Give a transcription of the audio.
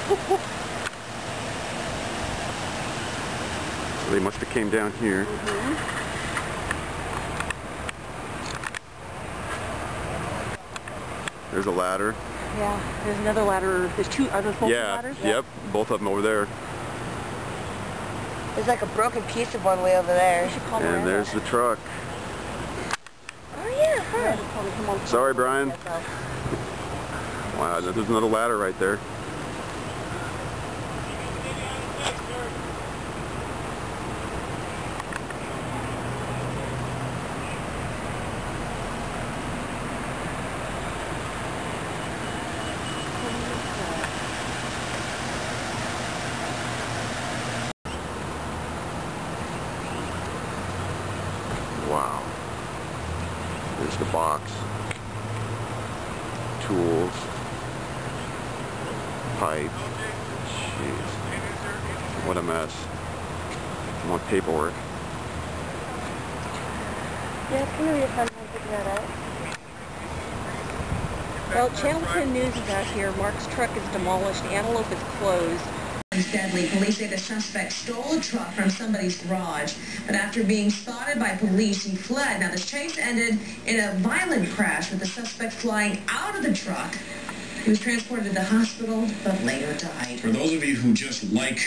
So they must have came down here. There's a ladder. Yeah, there's another ladder. There's two other ladders? Yep, both of them over there. There's like a broken piece of one way over there. And there's the truck. Oh yeah, her. Sorry, Brian. Wow, there's another ladder right there. Wow. There's the box. Tools. Pipe. Jeez. What a mess. More paperwork. Yeah, it's gonna be a fun time figuring that out. Well, Channel 10 News is out here. Mark's truck is demolished. Antelope is closed. Deadly. Police say the suspect stole a truck from somebody's garage, but after being spotted by police, he fled. Now, this chase ended in a violent crash with the suspect flying out of the truck. He was transported to the hospital, but later died. For those of you who just like